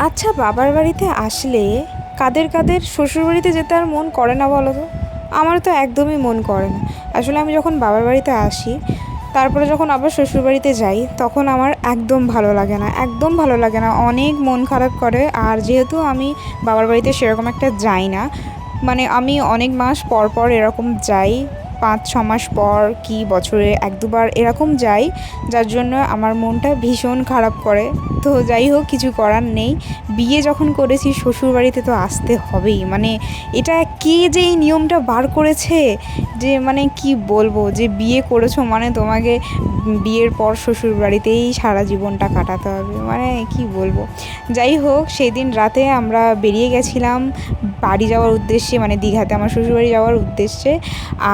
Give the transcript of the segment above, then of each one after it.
আচ্ছা, বাবার বাড়িতে আসলে কাদের কাদের শ্বশুরবাড়িতে যেতে আর মন করে না বলো তো? আমার তো একদমই মন করে না। আসলে আমি যখন বাবার বাড়িতে আসি, তারপরে যখন আবার শ্বশুরবাড়িতে যাই, তখন আমার একদম ভালো লাগে না, একদম ভালো লাগে না, অনেক মন খারাপ করে। আর যেহেতু আমি বাবার বাড়িতে সেরকম একটা যাই না, মানে আমি অনেক মাস পর পর এরকম যাই, 5-6 মাস পর কি বছরে 1-2 বার এরকম যাই, যার জন্য আমার মনটা ভীষণ খারাপ করে। তো যাই হোক, কিছু করার নেই। বিয়ে যখন করেছি শ্বশুরবাড়িতে তো আসতে হবেই। মানে এটা কে যে এই নিয়মটা বার করেছে, যে মানে কি বলবো, যে বিয়ে করেছো মানে তোমাকে বিয়ের পর শ্বশুরবাড়িতেই সারা জীবনটা কাটাতে হবে, মানে কি বলবো। যাই হোক, সেই দিন রাতে আমরা বেরিয়ে গেছিলাম বাড়ি যাওয়ার উদ্দেশ্যে, মানে দীঘাতে আমার শ্বশুরবাড়ি যাওয়ার উদ্দেশ্যে।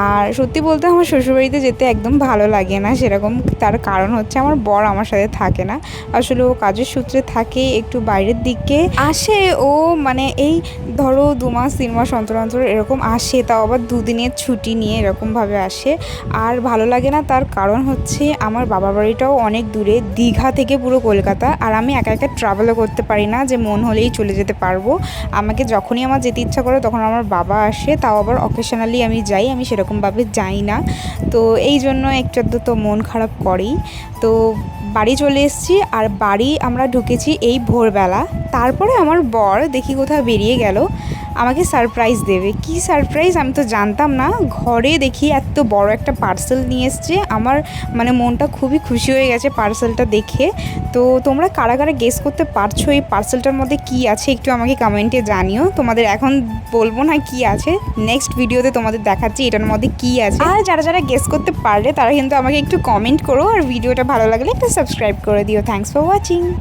আর সত্যি বলতে আমার শ্বশুরবাড়িতে যেতে একদম ভালো লাগে না সেরকম। তার কারণ হচ্ছে আমার বর আমার সাথে থাকে না। আসলে ও কাজের সূত্রে থাকে একটু বাইরের দিকে, আসে ও মানে এই ধরো 2 মাস 3 মাস অন্তর অন্তর এরকম আসে, তাও আবার 2 দিনের ছুটি নিয়ে এরকমভাবে আসে। আর ভালো লাগে না, তার কারণ হচ্ছে আমার বাবার বাড়িটাও অনেক দূরে, দীঘা থেকে পুরো কলকাতা। আর আমি একা একা ট্রাভেলও করতে পারি না যে মন হলেই চলে যেতে পারবো। আমাকে যখনই আমার যেতে ইচ্ছা করে তখন আমার বাবা আসে, তাও আবার অকেশনালি আমি যাই, আমি সেরকমভাবে যাই না। তো এই জন্য একটু আধটু তো মন খারাপ করেই। তো বাড়ি চলে এসেছি, আর বাড়ি আমরা ঢুকেছি এই ভোরবেলা। তারপরে আমার বর দেখি কোথাও বেরিয়ে গেল, আমাকে সারপ্রাইজ দেবে। কি সারপ্রাইজ আমি তো জানতাম না। ঘরে দেখি এত বড় একটা পার্সেল নিয়ে এসছে। আমার মানে মনটা খুবই খুশি হয়ে গেছে পার্সেলটা দেখে। তো তোমরা কারা কারা গেস করতে পারছো এই পার্সেলটার মধ্যে কি আছে, একটু আমাকে কমেন্টে জানিও। তোমাদের এখন বলবো না কি আছে, নেক্সট ভিডিওতে তোমাদের দেখাচ্ছি এটার মধ্যে কি আছে। আর যারা যারা গেস করতে পারলে তারা কিন্তু আমাকে একটু কমেন্ট করো, আর ভিডিওটা ভালো লাগলে একটা সাবস্ক্রাইব করে দিও। Thanks for watching.